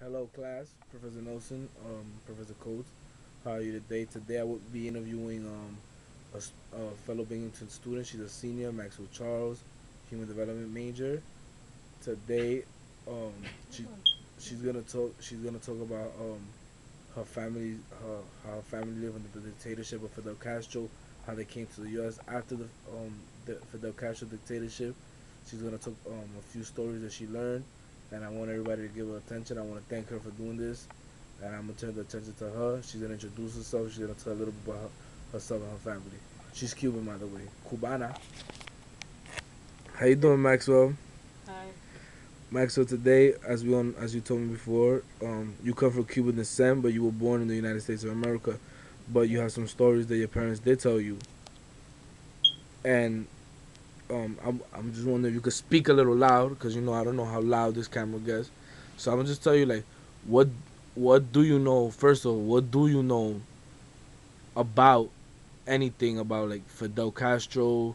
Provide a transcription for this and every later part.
Hello, class. Professor Nelson, Professor Coates. How are you today? Today I will be interviewing a fellow Binghamton student. She's a senior, Maxwell Charles, human development major. Today, um, she she's gonna talk. She's gonna talk about her family, how her family lived under the dictatorship of Fidel Castro, how they came to the U.S. after the Fidel Castro dictatorship. She's gonna talk a few stories that she learned, and I want everybody to give her attention. I want to thank her for doing this, and I'm gonna turn the attention to her. She's gonna introduce herself. She's gonna tell a little bit about herself and her family. She's Cuban, by the way, Cubana. How you doing, Maxwell? Hi. Maxwell, today, as you told me before, you come from Cuban descent, but you were born in the United States of America. But you Yes. have some stories that your parents did tell you, and I'm just wondering if you could speak a little loud, because I don't know how loud this camera gets. So I'm gonna just tell you, like, what what do you know? First of all, what do you know about anything about like Fidel Castro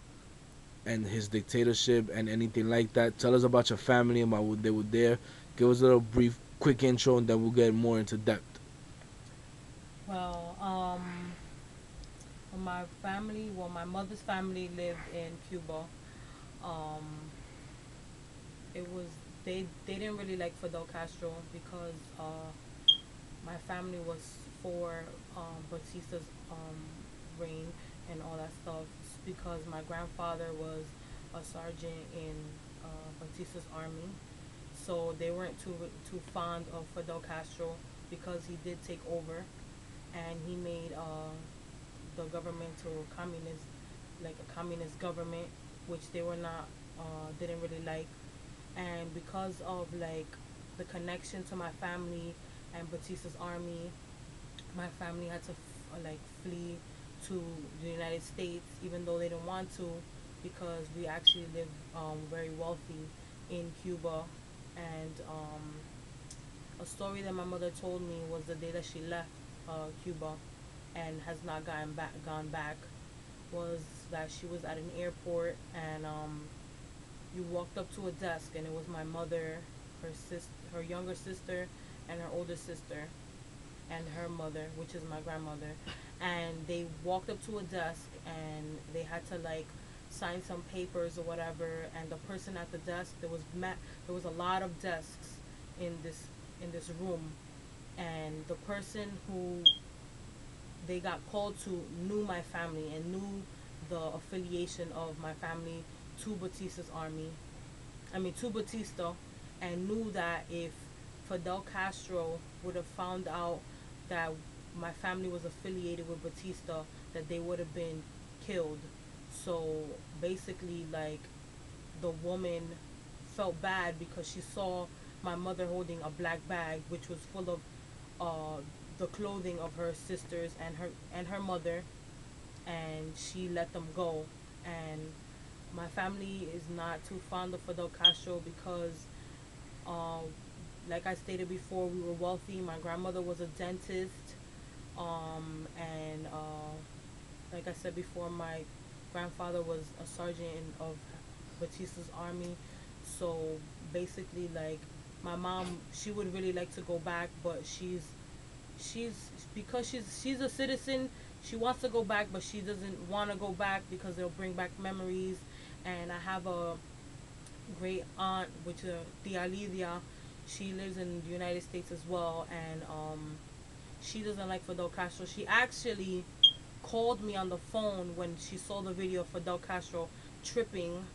and his dictatorship and anything like that? Tell us about your family and about what they were there. Give us a little brief, quick intro, and then we'll get more into depth. Well, my mother's family lived in Cuba. Um, it was they didn't really like Fidel Castro because my family was for Batista's reign and all that stuff. It's because my grandfather was a sergeant in Batista's army, so they weren't too fond of Fidel Castro because he did take over and he made the government to communist, like a communist government, which they were not, didn't really like. And because of like the connection to my family and Batista's army, my family had to like flee to the United States, even though they didn't want to, because we actually live very wealthy in Cuba. And a story that my mother told me was the day that she left Cuba and has not gone back, was that she was at an airport and you walked up to a desk and it was my mother, her younger sister, and her older sister, and her mother, which is my grandmother, and they walked up to a desk and they had to like sign some papers or whatever. And the person at the desk, there was a lot of desks in this room, and the person who they got called to knew my family and knew the affiliation of my family to Batista's army. I mean, to Batista, and knew that if Fidel Castro would have found out that my family was affiliated with Batista, that they would have been killed. So basically, like, the woman felt bad because she saw my mother holding a black bag which was full of uh, the clothing of her sisters and her mother, and she let them go. And my family is not too fond of Fidel Castro because, uh, like I stated before, we were wealthy. My grandmother was a dentist, and like I said before, my grandfather was a sergeant of Batista's army. So basically, like, my mom, she would really like to go back, but she's because she's a citizen. She wants to go back, but she doesn't want to go back because they'll bring back memories. And I have a great aunt, which is Tia Lidia. She lives in the United States as well, and she doesn't like Fidel Castro. She actually called me on the phone when she saw the video of Fidel Castro tripping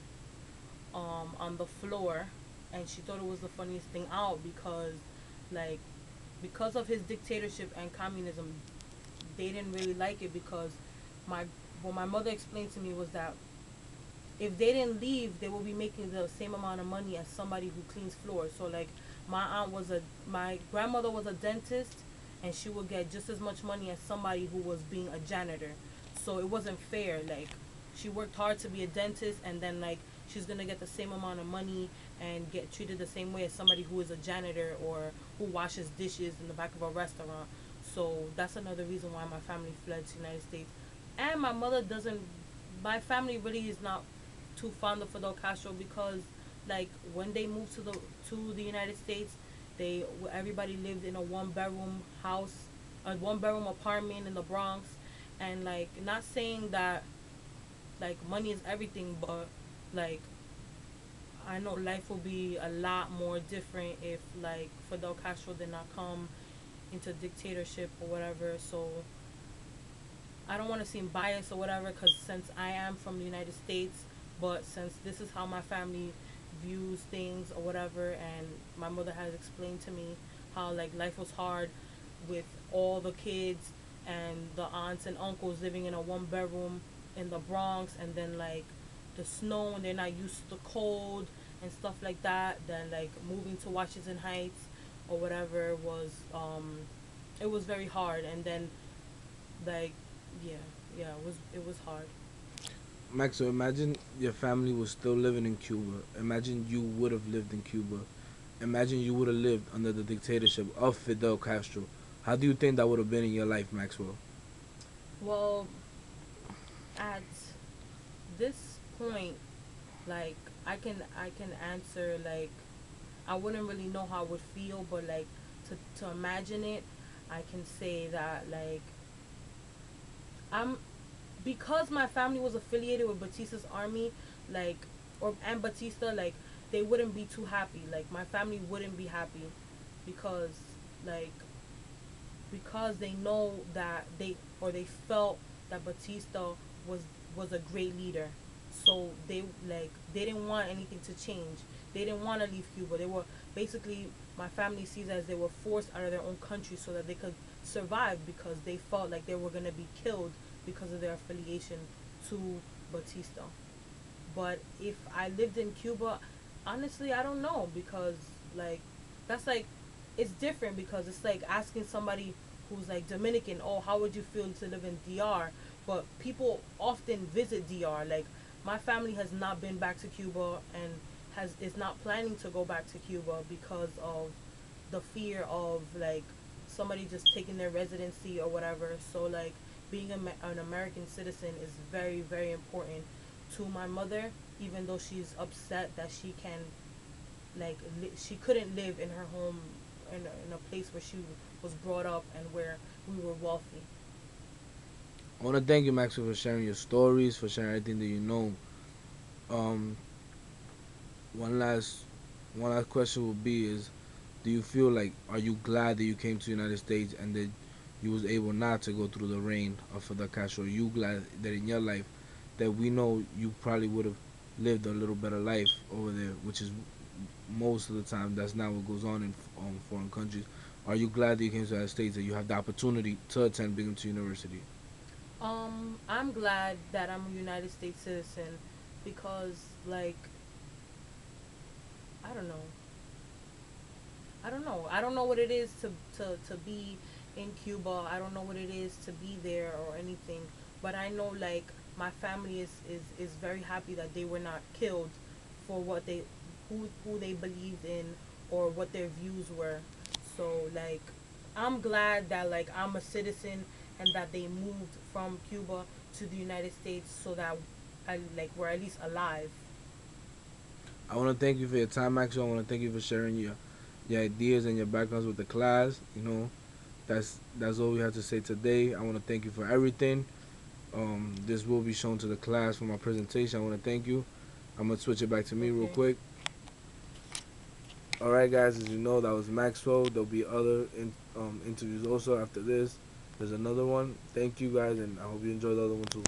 on the floor, and she thought it was the funniest thing out because, like, because of his dictatorship and communism, they didn't really like it because my what my mother explained to me was that if they didn't leave, they will be making the same amount of money as somebody who cleans floors. So like my grandmother was a dentist, and she would get just as much money as somebody who was being a janitor. So it wasn't fair. Like, she worked hard to be a dentist, and then like she's gonna get the same amount of money and get treated the same way as somebody who is a janitor or who washes dishes in the back of a restaurant. So that's another reason why my family fled to the United States. And my mother doesn't. My family really is not too fond of Fidel Castro because, like, when they moved to the United States, Everybody lived in a one bedroom house, a one bedroom apartment in the Bronx, and like not saying that like money is everything, but like I know life will be a lot more different if like Fidel Castro did not come into dictatorship or whatever. So I don't want to seem biased or whatever, because since I am from the United States, but since this is how my family views things or whatever, and my mother has explained to me how like life was hard with all the kids and the aunts and uncles living in a one bedroom in the Bronx, and then like the snow and they're not used to the cold and stuff like that. Then like moving to Washington Heights or whatever was it was very hard, and then like yeah, yeah, it was hard. Max, so imagine your family was still living in Cuba. Imagine you would have lived in Cuba. Imagine you would have lived under the dictatorship of Fidel Castro. How do you think that would have been in your life, Maxwell? Well, at this point, like I can answer like I wouldn't really know how I would feel, but like to imagine it, I can say that like I'm because my family was affiliated with Batista's army, like or and Batista, like they wouldn't be too happy. Like my family wouldn't be happy because like because they know that they felt that Batista was was a great leader. So they didn't want anything to change. They didn't want to leave Cuba. They were basically my family sees as they were forced out of their own country so that they could survive, because they felt like they were gonna be killed because of their affiliation to Batista. But if I lived in Cuba, honestly, I don't know, because like that's like it's different, because it's like asking somebody who's like Dominican, oh, how would you feel to live in DR? But people often visit DR. Like my family has not been back to Cuba and has is not planning to go back to Cuba because of the fear of like somebody just taking their residency or whatever. So like being an American citizen is very very important to my mother, even though she's upset that she can she couldn't live in her home in a place where she was brought up and where we were wealthy. I want to thank you, Maxwell, for sharing your stories, for sharing everything that you know. Um, one last, one last question would be: is do you feel like are you glad that you came to the United States and that you was able not to go through the reign of Fidel Castro? Are you glad that in your life that we know you probably would have lived a little better life over there, which is most of the time that's not what goes on in foreign countries. Are you glad that you came to the United States that you have the opportunity to attend Binghamton University? I'm glad that I'm a United States citizen, because like I don't know. I don't know. I don't know what it is to be in Cuba. I don't know what it is to be there or anything. But I know like my family is very happy that they were not killed for what they who they believed in or what their views were. So like I'm glad that like I'm a citizen and that they moved from Cuba to the United States so that I like we're at least alive. I want to thank you for your time, Maxwell. I want to thank you for sharing your ideas and your backgrounds with the class. You know, that's all we have to say today. I want to thank you for everything. This will be shown to the class for my presentation. I want to thank you. I'm gonna switch it back to me real Okay. quick. All right, guys. As you know, that was Maxwell. There'll be other interviews also after this. There's another one. Thank you, guys, and I hope you enjoy the other one too.